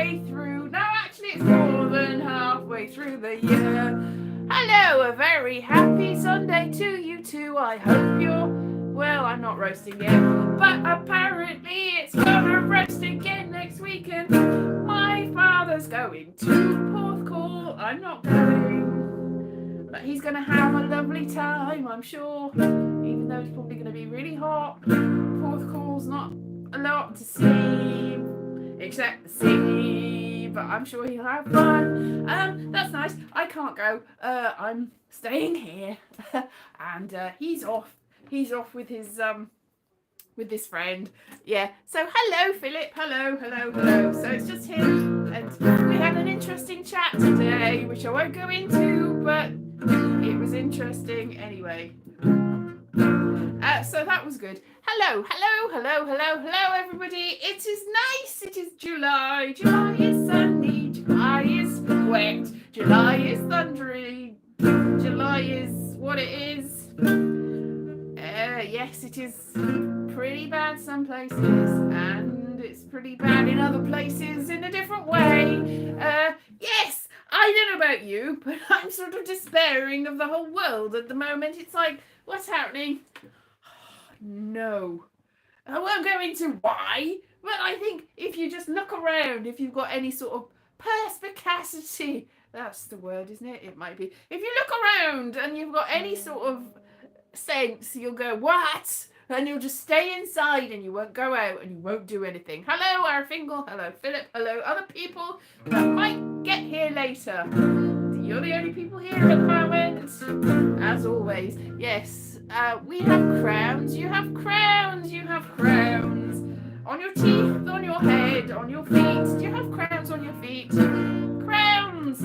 halfway through. No, actually, it's more than halfway through the year. Hello, a very happy Sunday to you too. I hope you're well. I'm not roasting yet, but apparently it's gonna roast again next weekend. My father's going to Porthcawl. I'm not going, but he's gonna have a lovely time, I'm sure. Even though it's probably gonna be really hot. Porthcawl's not a lot to see, except the sea, but I'm sure he'll have fun. That's nice. I can't go. I'm staying here, and he's off. He's off with this friend. Yeah. So hello, Philip. Hello. So it's just him, and we had an interesting chat today, which I won't go into, but it was interesting anyway. So that was good. Hello, everybody. It is nice. It is July. July is sunny. July is wet. July is thundery. July is what it is. Yes, it is pretty bad some places, and it's pretty bad in other places in a different way. Yes, I don't know about you, but I'm sort of despairing of the whole world at the moment. It's like, what's happening? No. I won't go into why, but I think if you just look around, if you've got any sort of perspicacity, that's the word, isn't it? It might be. If you look around and you've got any sort of sense, you'll go, what? And you'll just stay inside and you won't go out and you won't do anything. Hello, Arfingal. Hello, Philip. Hello, other people that might get here later. You're the only people here at the moment. As always, yes. We have crowns. You have crowns. You have crowns. On your teeth, on your head, on your feet. Do you have crowns on your feet? Crowns.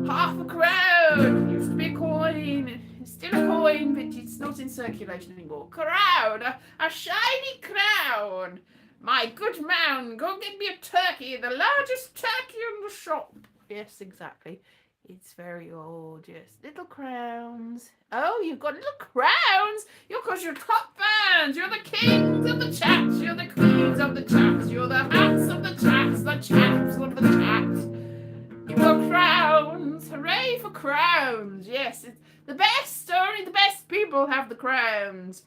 Half a crown. Used to be a coin. Still a coin, but it's not in circulation anymore. Crown. A shiny crown. My good man, go get me a turkey. The largest turkey in the shop. Yes, exactly. It's very old, yes. Little crowns. Oh, you've got little crowns? Because you're top fans. You're the kings of the chats. You're the queens of the chats. You're the hats of the chats. The chaps of the chats. You've got crowns. Hooray for crowns. Yes, it's the best. Only the best people have the crowns.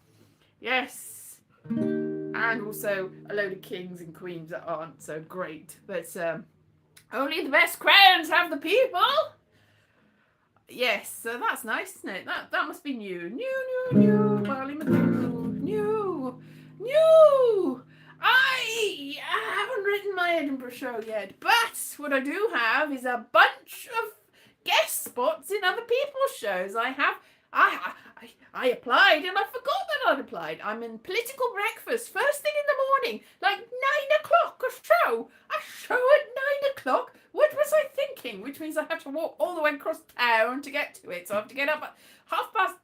Yes. And also a load of kings and queens that aren't so great. But only the best crowns have the people. Yes, so that's nice, isn't it? That must be new. New. I haven't written my Edinburgh show yet, but what I do have is a bunch of guest spots in other people's shows. I applied and I forgot that I'd applied. I'm in Political Breakfast first thing in the morning, like 9 o'clock. A show at 9 o'clock. What was I thinking? Which means I have to walk all the way across town to get to it. So I have to get up at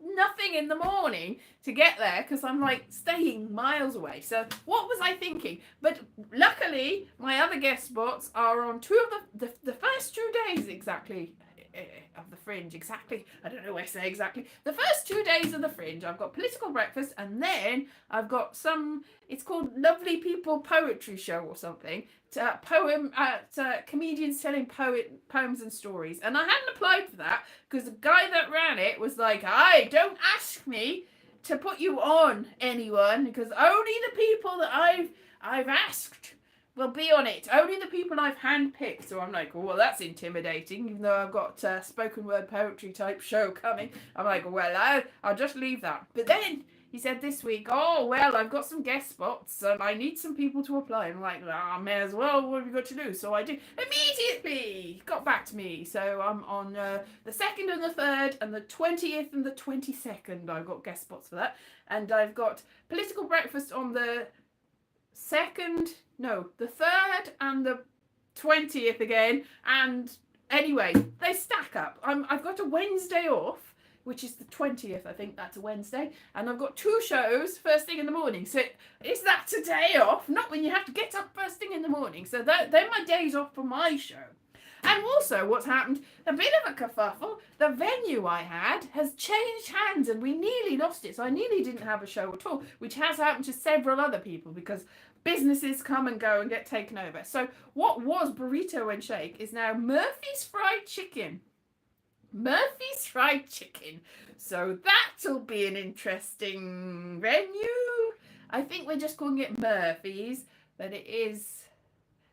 nothing in the morning to get there because I'm like staying miles away. So what was I thinking? But luckily, my other guest spots are on two of the first 2 days exactly. Of the Fringe, exactly. I don't know where I say exactly. The first 2 days of the Fringe, I've got Political Breakfast, and then I've got it's called Lovely People Poetry Show or something. Comedians telling poems and stories. And I hadn't applied for that because the guy that ran it was like, don't ask me to put you on anyone because only the people that I've asked will be on it. Only the people I've handpicked. So I'm like, well, that's intimidating, even though I've got a spoken word poetry type show coming. I'm like, well, I'll just leave that. But then he said this week, I've got some guest spots and I need some people to apply. I'm like, may as well. What have you got to do? So I did immediately. Got back to me. So I'm on the 2nd and the 3rd and the 20th and the 22nd. I've got guest spots for that. And I've got Political Breakfast on the 3rd and the 20th again. And anyway, they stack up. I've got a Wednesday off, which is the 20th, I think that's a Wednesday. And I've got 2 shows first thing in the morning. So is that a day off? Not when you have to get up first thing in the morning. So they're my days off for my show. And also what's happened, a bit of a kerfuffle, the venue I had has changed hands and we nearly lost it. So I nearly didn't have a show at all, which has happened to several other people because businesses come and go and get taken over. So what was Burrito and Shake is now Murphy's Fried Chicken. Murphy's Fried Chicken. So that'll be an interesting venue. I think we're just calling it Murphy's, but it is.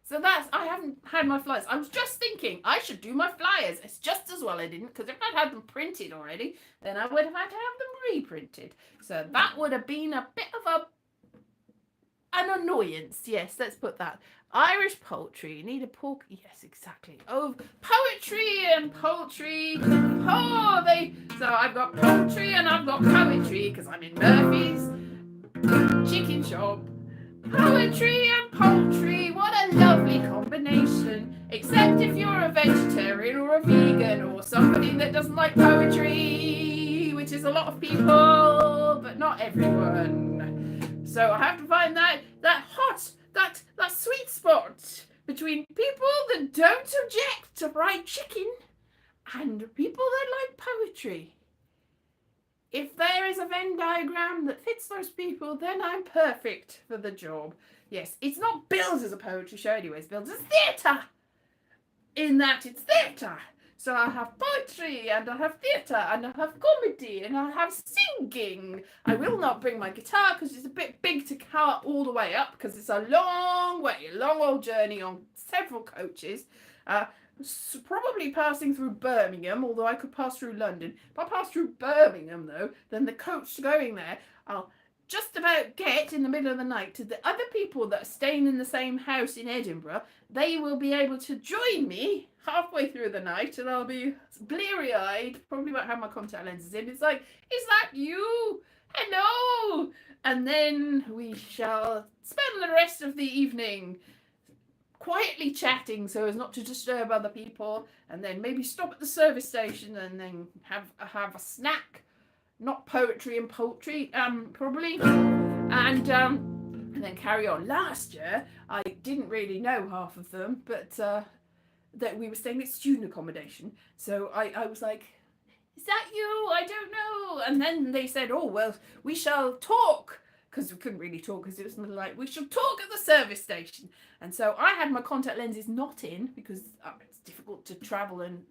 So I haven't had my flyers. I was just thinking I should do my flyers. It's just as well I didn't, because if I'd had them printed already, then I would have had to have them reprinted. So that would have been a bit of an annoyance. Yes, let's put that. Irish poultry. Need a pork. Yes, exactly. Oh, poetry and poultry. Oh, So I've got poultry and I've got poetry because I'm in Murphy's chicken shop. Poetry and poultry. What a lovely combination. Except if you're a vegetarian or a vegan or somebody that doesn't like poetry, which is a lot of people, but not everyone. So I have to find that sweet spot between people that don't object to fried chicken and people that like poetry. If there is a Venn diagram that fits those people, then I'm perfect for the job. Yes, it's not billed as a poetry show anyway, it's billed as theatre. In that it's theatre. So I have poetry, and I have theatre, and I have comedy, and I have singing. I will not bring my guitar because it's a bit big to cart all the way up because it's a long way, a long old journey on several coaches. Probably passing through Birmingham, although I could pass through London. If I pass through Birmingham, though, then the coach going there, I'll just about get in the middle of the night to the other people that are staying in the same house in Edinburgh. They will be able to join me halfway through the night, and I'll be bleary-eyed, probably won't have my contact lenses in. It's like, is that you? Hello! And then we shall spend the rest of the evening quietly chatting so as not to disturb other people, and then maybe stop at the service station and then have a snack. Not poetry and poultry, probably, and then carry on. Last year, I didn't really know half of them, but that we were staying at student accommodation. So I was like, is that you? I don't know. And then they said, oh, well, we shall talk. Because we couldn't really talk because it was like, we shall talk at the service station. And so I had my contact lenses not in because it's difficult to travel and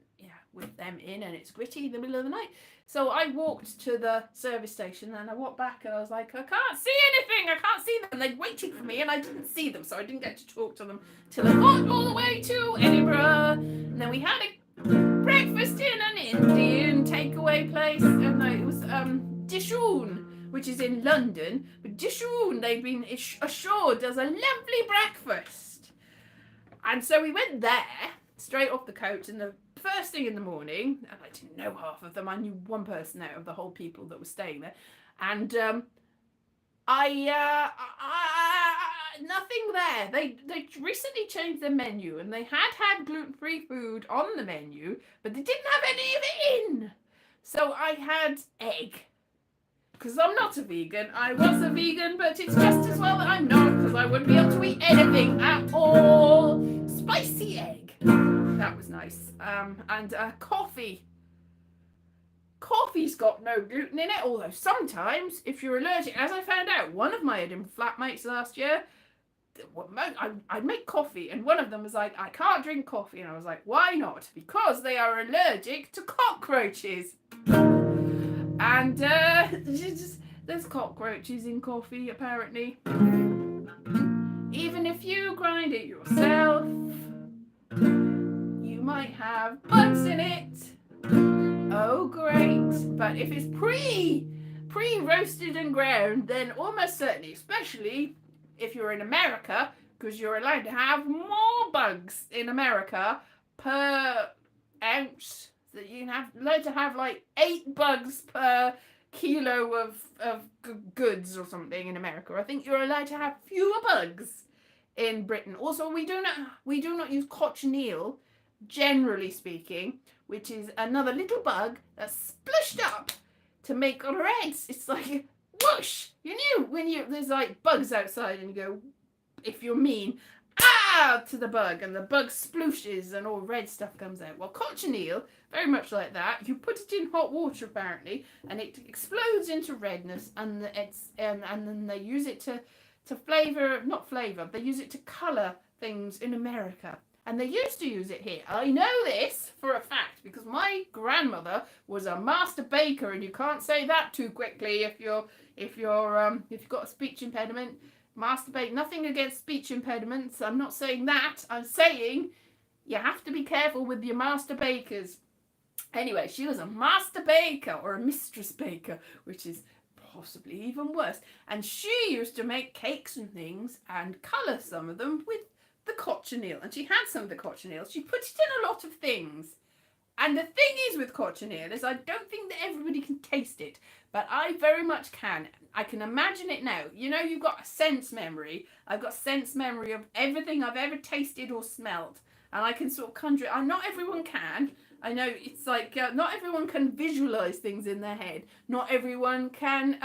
with them in, and it's gritty in the middle of the night. So I walked to the service station and I walked back and I was like, I can't see anything. I can't see them. And they'd waited for me and I didn't see them. So I didn't get to talk to them till I got all the way to Edinburgh. And then we had a breakfast in an Indian takeaway place. And it was Dishoon, which is in London. But Dishoon, they've been assured does a lovely breakfast. And so we went there straight off the coach, and the first thing in the morning, and I didn't know half of them, I knew one person out of the whole people that were staying there, and nothing there. They recently changed their menu, and they had gluten-free food on the menu, but they didn't have any of it in. So I had egg, because I'm not a vegan. I was a vegan, but it's just as well that I'm not, because I wouldn't be able to eat anything at all. Spicy egg. That was nice. And coffee. Coffee's got no gluten in it, although sometimes, if you're allergic, as I found out, one of my Edinburgh flatmates last year, I'd make coffee, and one of them was like, I can't drink coffee. And I was like, why not? Because they are allergic to cockroaches. And there's cockroaches in coffee, apparently. Even if you grind it yourself, you might have bugs in it. Oh, great. But if it's pre-roasted and ground, then almost certainly, especially if you're in America, because you're allowed to have more bugs in America per ounce. That you allowed to have like 8 bugs per kilo of goods or something in America. I think you're allowed to have fewer bugs in Britain. Also, we do not use cochineal, generally speaking, which is another little bug that's splashed up to make reds. It's like whoosh. You knew when there's like bugs outside and you go, if you're mean, to the bug, and the bug splooshes and all red stuff comes out. Well, cochineal, very much like that. You put it in hot water apparently, and it explodes into redness, and then they use it not flavour, they use it to colour things in America. And they used to use it here. I know this for a fact because my grandmother was a master baker, and you can't say that too quickly if you've got a speech impediment. Master bake, nothing against speech impediments. I'm not saying that. I'm saying you have to be careful with your master bakers. Anyway, she was a master baker or a mistress baker, which is possibly even worse. And she used to make cakes and things and colour some of them with the cochineal. And she had some of the cochineal. She put it in a lot of things. And the thing is with cochineal is I don't think that everybody can taste it, but I very much can. I can imagine it now. You know, you've got a sense memory. I've got sense memory of everything I've ever tasted or smelt. And I can sort of conjure it. Not everyone can. I know it's like not everyone can visualize things in their head. Not everyone can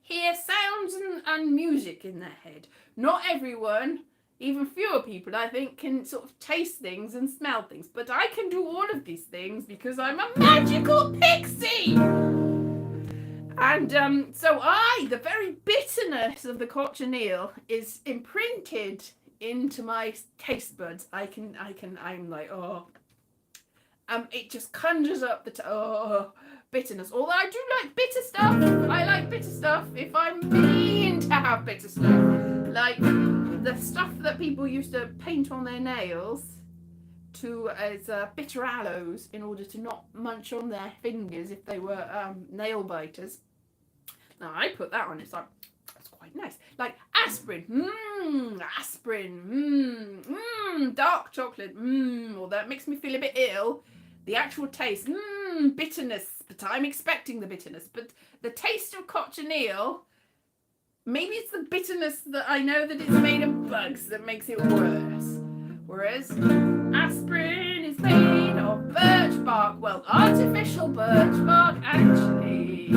hear sounds and music in their head. Not everyone, even fewer people, I think, can sort of taste things and smell things. But I can do all of these things because I'm a magical pixie. And so the very bitterness of the cochineal is imprinted into my taste buds. I'm like, oh. It just conjures up the bitterness. Although I do like bitter stuff. I like bitter stuff if I'm mean to have bitter stuff. Like the stuff that people used to paint on their nails as bitter aloes in order to not munch on their fingers if they were nail biters. Now I put that on. It's like, that's quite nice. Like aspirin. Aspirin. Dark chocolate. Although that makes me feel a bit ill. The actual taste, bitterness, but I'm expecting the bitterness. But the taste of cochineal, maybe it's the bitterness that I know that it's made of bugs that makes it worse. Whereas aspirin is made of birch bark. Well, artificial birch bark, actually.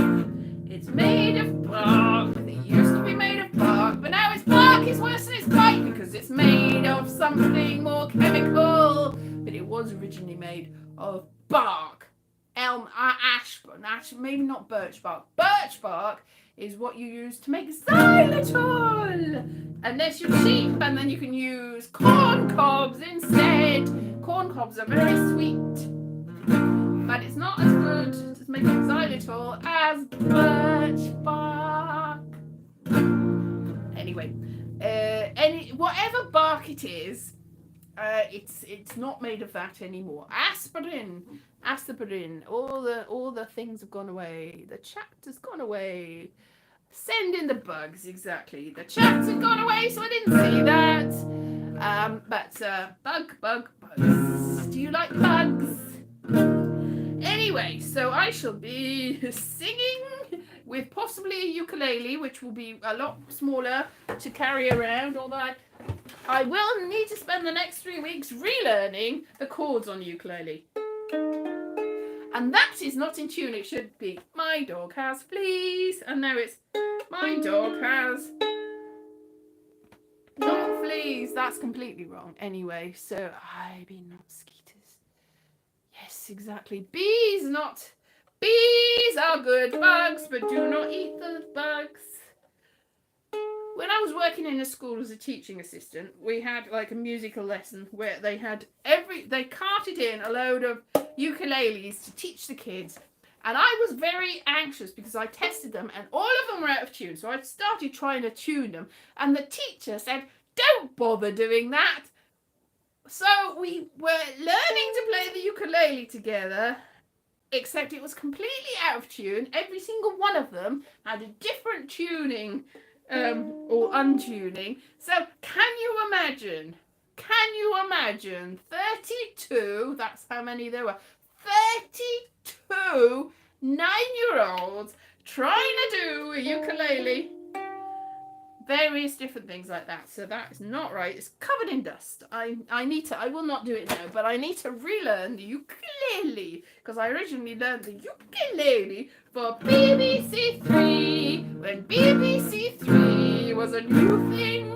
It's made of bark. It used to be made of bark, but now its bark is worse than its bite because it's made of something more chemical. But it was originally made of bark, elm, ash, maybe not birch bark. Birch bark is what you use to make xylitol. Unless you're cheap, and then you can use corn cobs instead. Corn cobs are very sweet, but it's not as good as making xylitol as birch bark. Anyway, whatever bark it is, it's not made of that anymore. Aspirin, all the things have gone away. The chapter's gone away. Send in the bugs, exactly. The chapter's gone away, so I didn't see that. But bugs. Do you like bugs? Anyway, so I shall be singing with possibly a ukulele, which will be a lot smaller to carry around, although I will need to spend the next 3 weeks relearning the chords on ukulele. And that is not in tune. It should be my dog has fleas. And now it's my dog has not fleas. That's completely wrong. Anyway, so I be not mosquitoes. Yes, exactly. Bees are good bugs, but do not eat the bugs. When I was working in a school as a teaching assistant, we had like a musical lesson where they carted in a load of ukuleles to teach the kids. And I was very anxious because I tested them and all of them were out of tune. So I started trying to tune them. And the teacher said, don't bother doing that. So we were learning to play the ukulele together, except it was completely out of tune. Every single one of them had a different tuning or untuning. So can you imagine 32, that's how many there were, 32 9-year-olds trying to do a ukulele, various different things like that. So that is not right. It's covered in dust. I will not do it now, but I need to relearn the ukulele because I originally learned the ukulele for BBC Three when BBC Three was a new thing.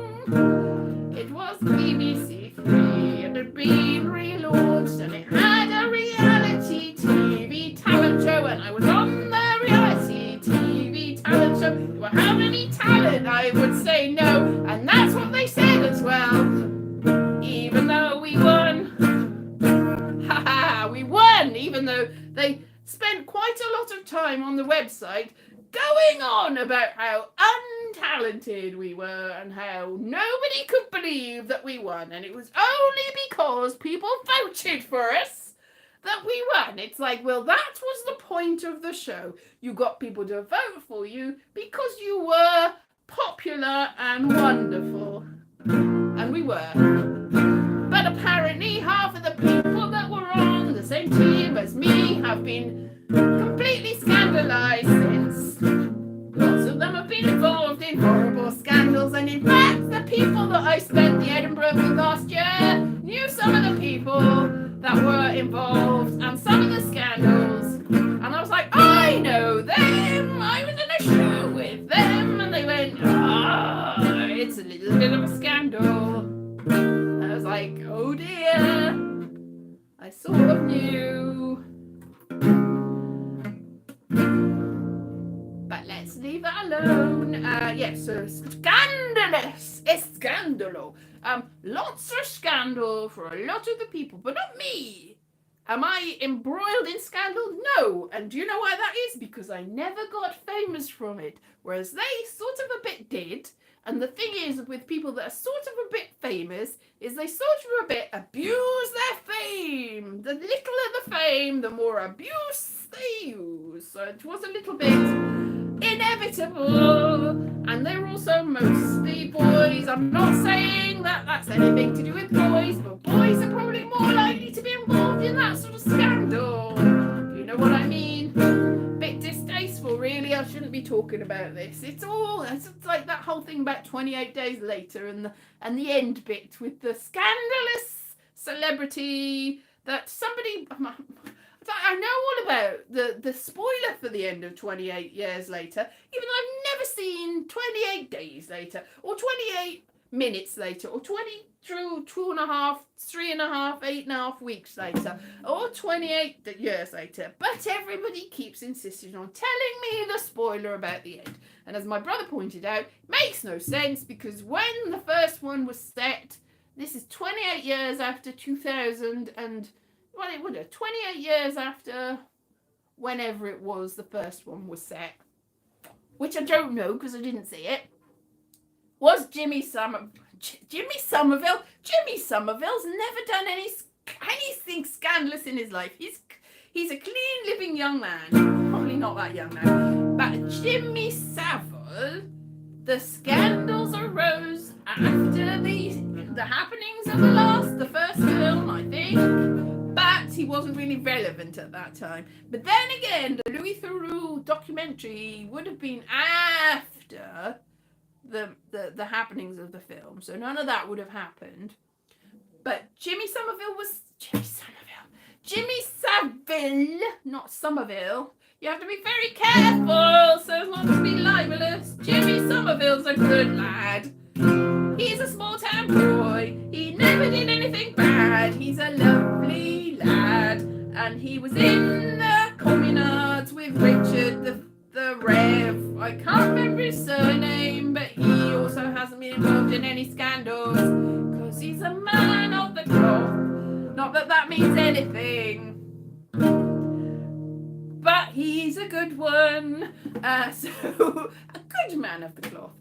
It was BBC Three and it had been relaunched and it had a reality TV talent show and I was on the reality TV talent show. Do I have any talent? I would say no. a lot of time on the website going on about how untalented we were and how nobody could believe that we won. And it was only because people voted for us that we won. It's like, well, that was the point of the show. You got people to vote for you because you were popular and wonderful. And we were. But apparently half of the people that were on the same team as me have been completely scandalized since. Lots of them have been involved in horrible scandals, and in fact the people that I spent the Edinburgh with last year knew some of the people that were involved and some of the scandals, and I was like, I know them, I was in a show with them, and they went, it's a little bit of a scandal. And I was like, oh dear, I sort of knew. But let's leave that alone. Yes, so scandalous, scandalo. Lots of scandal for a lot of the people, but not me. Am I embroiled in scandal? No. And do you know why that is? Because I never got famous from it, whereas they sort of a bit did. And the thing is, with people that are sort of a bit famous, is they sort of a bit abuse their fame. The littler the fame, the more abuse they use. So it was a little bit inevitable. And they're also mostly boys. I'm not saying that that's anything to do with boys, but boys are probably more likely to be involved in that sort of scandal. Do you know what I mean? Bit distasteful, really. I shouldn't be talking about this. It's like that whole thing about 28 days later and the end bit with the scandalous celebrity that somebody. I know all about the spoiler for the end of 28 years later, even though I've never seen 28 days later, or 28 minutes later, or 2.5, 3.5, 8.5 weeks later, or 28 years later. But everybody keeps insisting on telling me the spoiler about the end. And as my brother pointed out, it makes no sense, because when the first one was set, this is 28 years after 2000 and... well, it would have 28 years after whenever it was the first one was set, which I don't know because I didn't see it. Was Jimmy Somerville? Jimmy Somerville's never done anything scandalous in his life. He's a clean living young man. Probably not that young now. But Jimmy Savile, the scandals arose after the happenings of the first film, I think. But he wasn't really relevant at that time. But then again, the Louis Theroux documentary would have been after the happenings of the film. So none of that would have happened. But Jimmy Savile, not Somerville. You have to be very careful so as not to be libelous. Jimmy Somerville's a good lad. He's a small town boy. He never did anything bad. He's a lovely lad. And he was in the communards with Richard the Rev. I can't remember his surname, but he also hasn't been involved in any scandals because he's a man of the cloth. Not that that means anything. But he's a good one. So a good man of the cloth.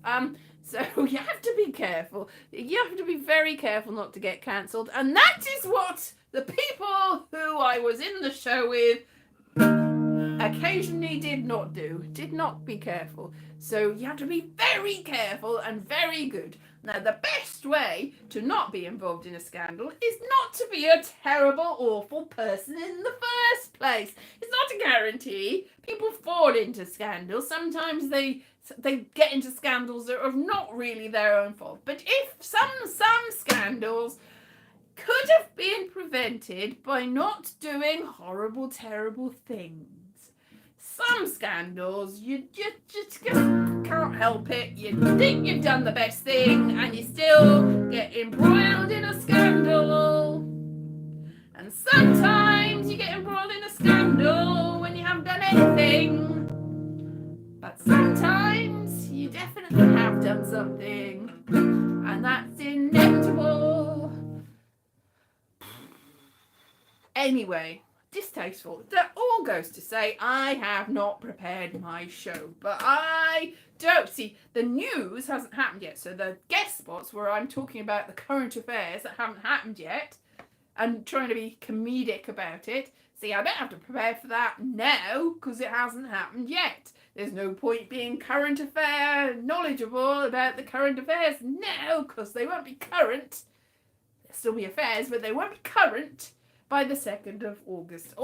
So you have to be careful. You have to be very careful not to get cancelled. And that is what the people who I was in the show with occasionally did not do. Did not be careful. So you have to be very careful and very good. Now, the best way to not be involved in a scandal is not to be a terrible, awful person in the first place. It's not a guarantee. People fall into scandals. Sometimes they get into scandals that are not really their own fault. But if some scandals could have been prevented by not doing horrible, terrible things. Some scandals, you just can't help it. You think you've done the best thing and you still get embroiled in a scandal. And sometimes you get embroiled in a scandal when you haven't done anything. But sometimes you definitely have done something. And that's inevitable. Anyway, distasteful. That all goes to say I have not prepared my show, but I don't see the news hasn't happened yet. So the guest spots where I'm talking about the current affairs that haven't happened yet and trying to be comedic about it. See, I don't have to prepare for that now because it hasn't happened yet. There's no point being current affair knowledgeable about the current affairs now because they won't be current. There'll still be affairs, but they won't be current by the 2nd of August.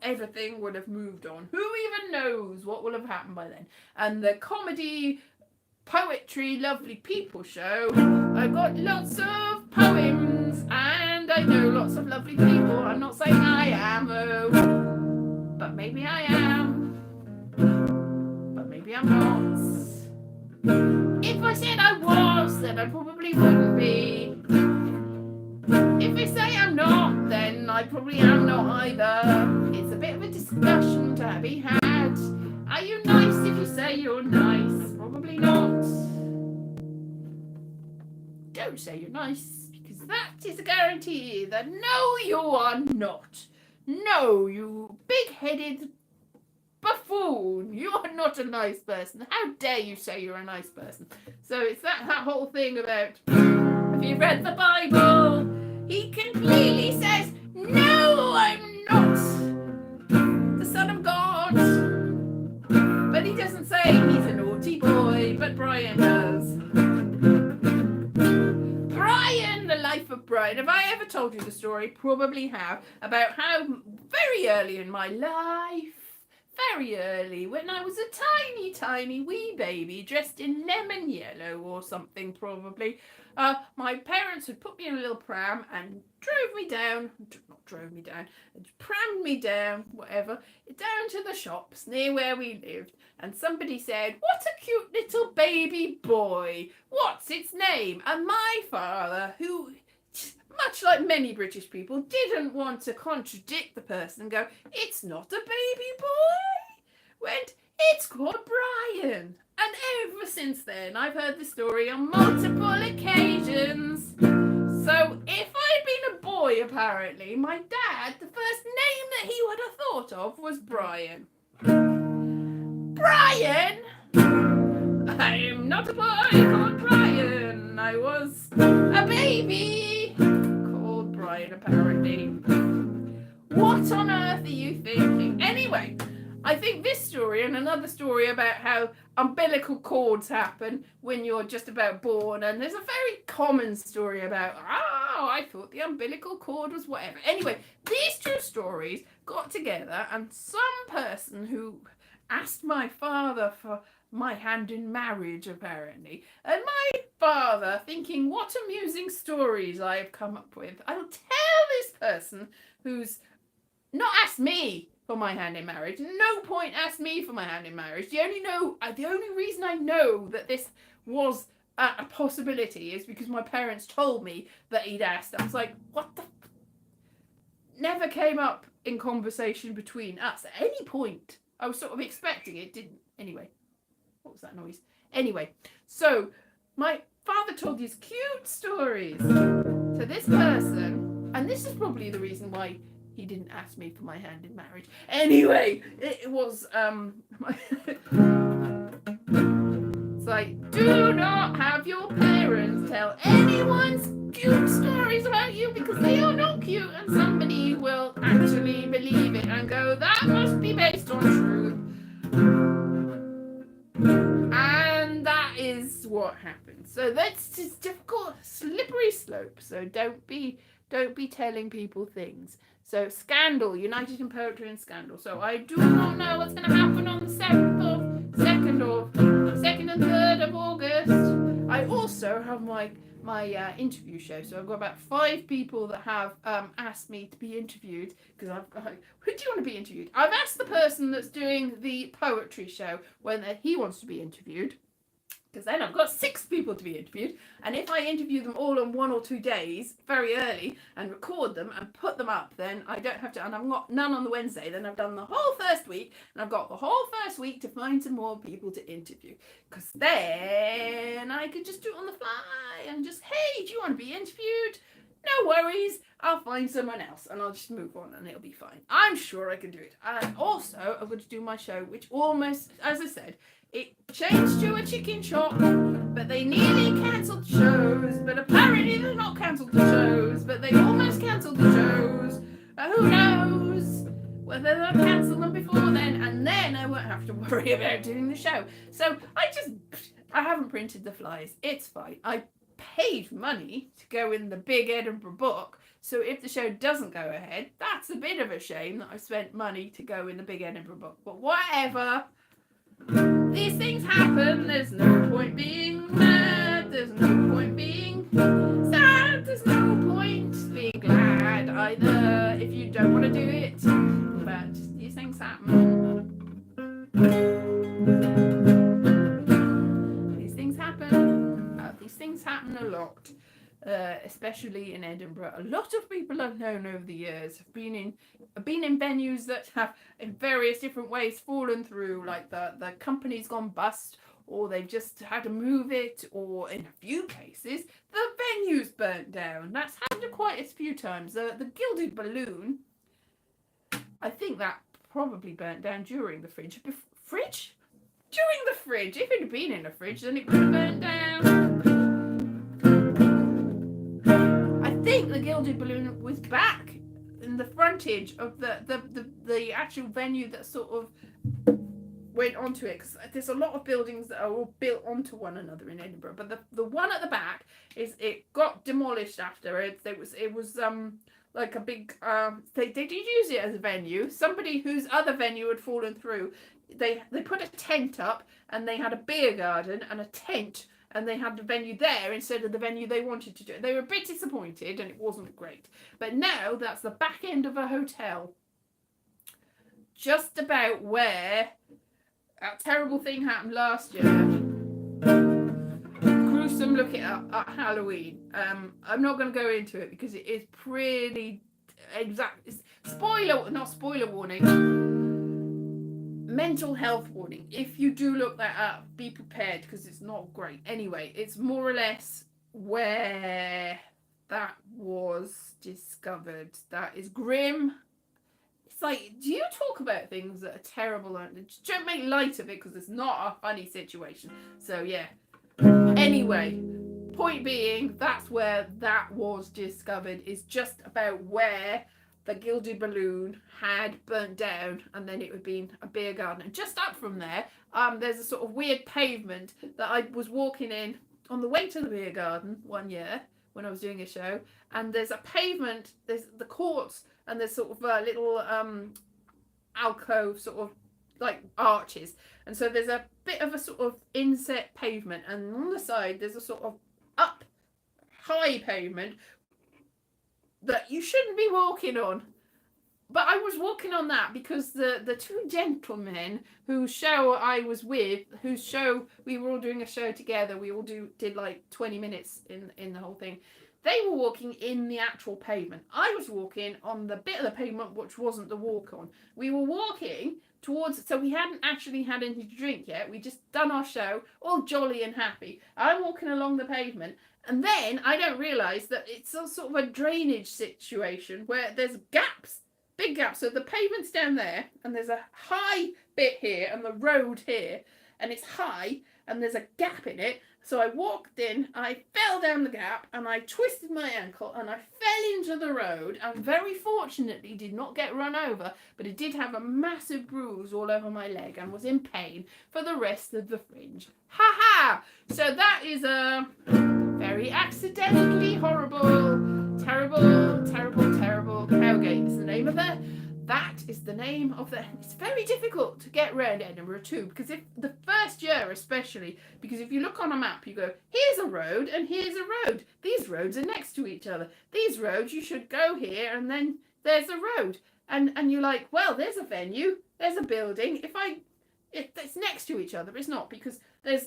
Everything would have moved on. Who even knows what will have happened by then? And the comedy, poetry, lovely people show, I've got lots of poems and I know lots of lovely people. I'm not saying I am, but maybe I am, but maybe I'm not. If I said I was, then I probably wouldn't be. If I say I'm not, then I probably am not either. It's a bit of a discussion to be had. Are you nice if you say you're nice? Probably not. Don't say you're nice, because that is a guarantee that no, you are not. No, you big-headed buffoon. You are not a nice person. How dare you say you're a nice person? So it's that whole thing about, have you read the Bible? He completely says, no, I'm not the Son of God. But he doesn't say he's a naughty boy, but Brian does. Brian, the life of Brian. Have I ever told you the story? Probably have. About how very early in my life, very early, when I was a tiny, tiny wee baby dressed in lemon yellow or something probably, my parents had put me in a little pram and prammed me down, whatever, down to the shops near where we lived. And somebody said, what a cute little baby boy. What's its name? And my father, who, much like many British people, didn't want to contradict the person and go, it's not a baby boy. Went, it's called Brian. And ever since then, I've heard the story on multiple occasions. So if I'd been a boy, apparently, my dad, the first name that he would have thought of was Brian. Brian? I'm not a boy called Brian. I was a baby called Brian, apparently. What on earth are you thinking? Anyway, I think this story and another story about how umbilical cords happen when you're just about born, and there's a very common story about, I thought the umbilical cord was whatever. Anyway, these two stories got together and some person who asked my father for my hand in marriage, apparently, and my father, thinking what amusing stories I have come up with, I'll tell this person who's not asked me for my hand in marriage. No point asked me for my hand in marriage. The only reason I know that this was a possibility is because my parents told me that he'd asked. I was like, what the? Never came up in conversation between us at any point. I was sort of expecting it, didn't. Anyway, what was that noise? Anyway, so my father told these cute stories to this person, and this is probably the reason why he didn't ask me for my hand in marriage. Anyway, it was it's like, do not have your parents tell anyone's cute stories about you because they are not cute, and somebody will actually believe it and go, that must be based on truth. And that is what happened. So that's just difficult, slippery slope. So don't be telling people things. So Scandal, United in Poetry and Scandal. So I do not know what's going to happen on the 2nd and 3rd of August. I also have my interview show. So I've got about 5 people that have asked me to be interviewed because who do you want to be interviewed? I've asked the person that's doing the poetry show whether he wants to be interviewed. Because then I've got 6 people to be interviewed, and if I interview them all on 1 or 2 days, very early, and record them and put them up, then I don't have to, and I've got none on the Wednesday, then I've done the whole first week, and I've got the whole first week to find some more people to interview, because then I could just do it on the fly, and just, hey, do you want to be interviewed? no worries, I'll find someone else and I'll just move on and it'll be fine. I'm sure I can do it. And also, I'm going to do my show, which almost, as I said, it changed to a chicken shop, but they nearly cancelled shows. But apparently they're not cancelled the shows, but they almost cancelled the shows. Who knows whether they'll cancel them before then, and then I won't have to worry about doing the show. So I haven't printed the flyers. It's fine. I paid money to go in the big Edinburgh book, so if the show doesn't go ahead, that's a bit of a shame that I spent money to go in the big Edinburgh book. But whatever. These things happen. There's no point being mad. There's no point being sad. There's no point being glad either if you don't want to do it. But these things happen. These things happen. These things happen a lot. Especially in Edinburgh. A lot of people I've known over the years have been in venues that have in various different ways fallen through, like the company's gone bust, or they've just had to move it, or in a few cases the venue's burnt down. That's happened quite a few times. The Gilded Balloon, I think that probably burnt down during the fridge. During the fridge. If it had been in a fridge, then it would have burnt down. I think the Gilded Balloon was back in the frontage of the actual venue that sort of went onto it, because there's a lot of buildings that are all built onto one another in Edinburgh, but the one at the back it got demolished after it. It was like a big they did use it as a venue. Somebody whose other venue had fallen through, they put a tent up, and they had a beer garden and a tent, and they had the venue there instead of the venue they wanted to do. They were a bit disappointed, and it wasn't great. But now that's the back end of a hotel, just about where that terrible thing happened last year. Gruesome look it up at Halloween. I'm not going to go into it because it is pretty exact. Not spoiler warning. Mental health warning. If you do look that up, be prepared, because it's not great. Anyway, it's more or less where that was discovered. That is grim. It's like, do you talk about things that are terrible and just don't make light of it, because it's not a funny situation. So yeah. Anyway, point being, that's where that was discovered, is just about where the Gilded Balloon had burnt down, and then it would be a beer garden. And just up from there, there's a sort of weird pavement that I was walking in on the way to the beer garden one year when I was doing a show. And there's a pavement, there's the courts, and there's sort of a little alcove, sort of like arches. And so there's a bit of a sort of inset pavement, and on the side there's a sort of up high pavement that you shouldn't be walking on. But I was walking on that because the two gentlemen whose show I was with, whose show we were all doing a show together, we all did like 20 minutes in the whole thing. They were walking in the actual pavement. I was walking on the bit of the pavement which wasn't the walk on. We were walking towards, so we hadn't actually had anything to drink yet. We just done our show, all jolly and happy. I'm walking along the pavement, and then I don't realise that it's a sort of a drainage situation where there's gaps, big gaps. So the pavement's down there, and there's a high bit here, and the road here, and it's high, and there's a gap in it. So I walked in, I fell down the gap, and I twisted my ankle, and I fell into the road, and very fortunately did not get run over, but it did have a massive bruise all over my leg, and was in pain for the rest of the fringe. Ha ha! So that is a very accidentally horrible, terrible Cowgate is the name of it. That is the name of the... It's very difficult to get around Edinburgh too, because if the first year especially, because if you look on a map, you go, here's a road and here's a road. These roads are next to each other. These roads, you should go here and then there's a road. And you're like, well, there's a venue, there's a building. If it's next to each other, it's not, because there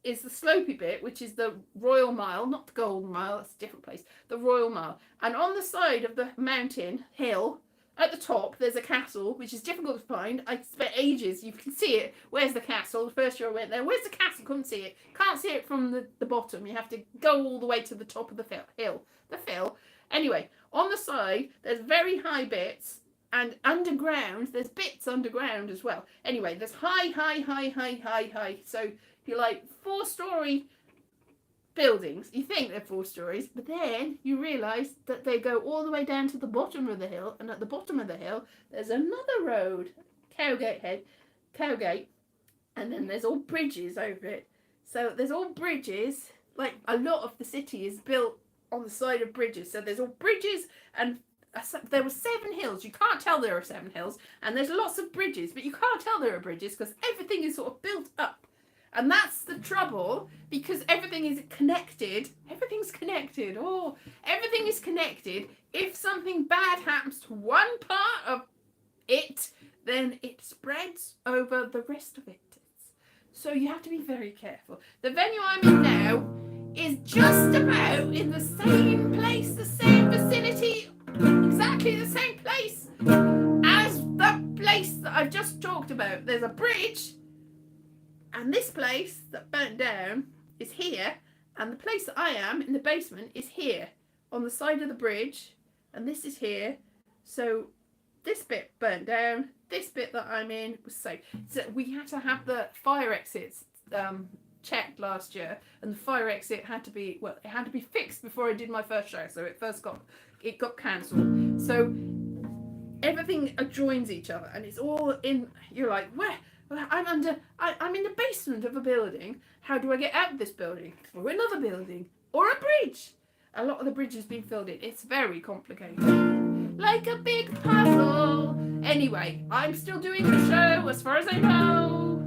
is the slopey bit, which is the Royal Mile, not the Golden Mile, that's a different place, the Royal Mile. And on the side of the mountain hill, at the top, there's a castle, which is difficult to find. I spent ages. You can see it. Where's the castle? The first year I went there. Where's the castle? Couldn't see it. Can't see it from the bottom. You have to go all the way to the top of the hill. The hill. Anyway, on the side, there's very high bits. And underground, there's bits underground as well. Anyway, there's high. So if you like 4-story buildings, you think they're 4 stories, but then you realise that they go all the way down to the bottom of the hill, and at the bottom of the hill there's another road, Cowgate, and then there's all bridges over it. So there's all bridges, like a lot of the city is built on the side of bridges. So there's all bridges, and there were 7 hills. You can't tell there are 7 hills, and there's lots of bridges, but you can't tell there are bridges because everything is sort of built up. And that's the trouble, because everything is connected. Everything's connected. Oh, everything is connected. If something bad happens to one part of it, then it spreads over the rest of it. So you have to be very careful. The venue I'm in now is just about in the same place, the same vicinity, exactly the same place as the place that I've just talked about. There's a bridge. And this place that burnt down is here, and the place that I am in the basement is here, on the side of the bridge, and this is here. So this bit burnt down, this bit that I'm in was safe. So we had to have the fire exits checked last year, and the fire exit had to be, well, it had to be fixed before I did my first show, so it got cancelled. So everything adjoins each other, and it's all in, you're like, where? I'm in the basement of a building. How do I get out of this building? Or another building? Or a bridge? A lot of the bridge has been filled in. It's very complicated. Like a big puzzle. Anyway, I'm still doing the show as far as I know.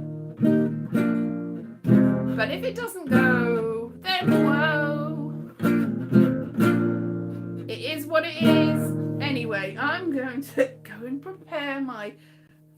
But if it doesn't go, then whoa. It is what it is. Anyway, I'm going to go and prepare my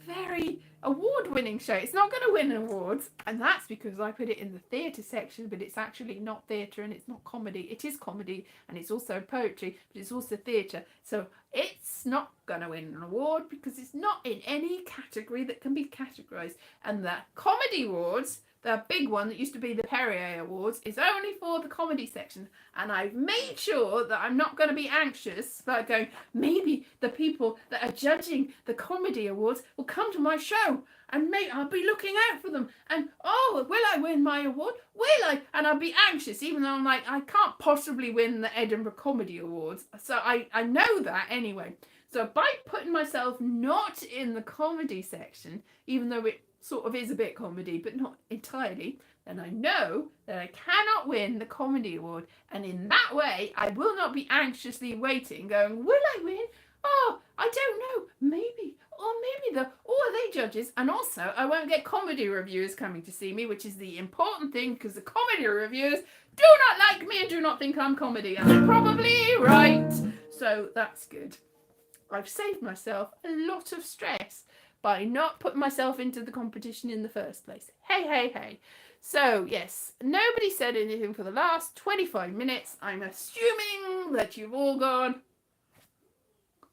very award-winning show. It's not going to win awards, and that's because I put it in the theatre section, but it's actually not theatre and it's not comedy. It is comedy, and it's also poetry, but it's also theatre. So it's not going to win an award because it's not in any category that can be categorised. And the comedy awards, the big one that used to be the Perrier Awards, is only for the comedy section. And I've made sure that I'm not going to be anxious about going, maybe the people that are judging the comedy awards will come to my show, and I'll be looking out for them. And, oh, will I win my award? Will I? And I'll be anxious, even though I'm like, I can't possibly win the Edinburgh Comedy Awards. So I know that anyway. So by putting myself not in the comedy section, even though it sort of is a bit comedy, but not entirely, then I know that I cannot win the comedy award. And in that way, I will not be anxiously waiting, going, will I win? Oh, I don't know. Maybe. Or maybe are they judges? And also, I won't get comedy reviewers coming to see me, which is the important thing, because the comedy reviewers do not like me and do not think I'm comedy. And they're probably right. So that's good. I've saved myself a lot of stress by not putting myself into the competition in the first place. Hey. So, yes, nobody said anything for the last 25 minutes. I'm assuming that you've all gone.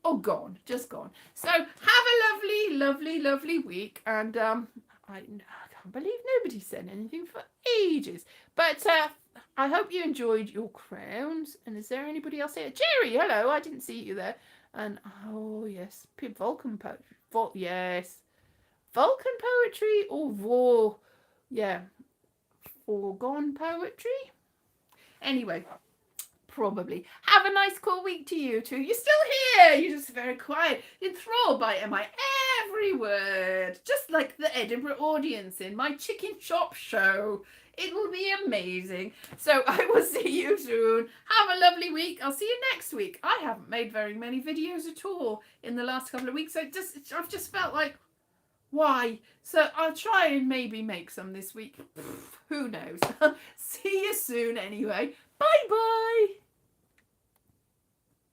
Oh, just gone. So, have a lovely week. And I can't believe nobody said anything for ages. But I hope you enjoyed your crowns. And is there anybody else here? Jerry, hello, I didn't see you there. And, oh, yes, Vulcan poetry. Yes. Vulcan poetry or foregone poetry? Anyway, probably. Have a nice cool week to you too. You're still here. You're just very quiet. Enthralled by my every word. Just like the Edinburgh audience in my chicken shop show. It will be amazing. So I will see you soon. Have a lovely week. I'll see you next week. I haven't made very many videos at all in the last couple of weeks. So I've just felt like, why? So I'll try and maybe make some this week. Who knows? See you soon anyway. Bye bye.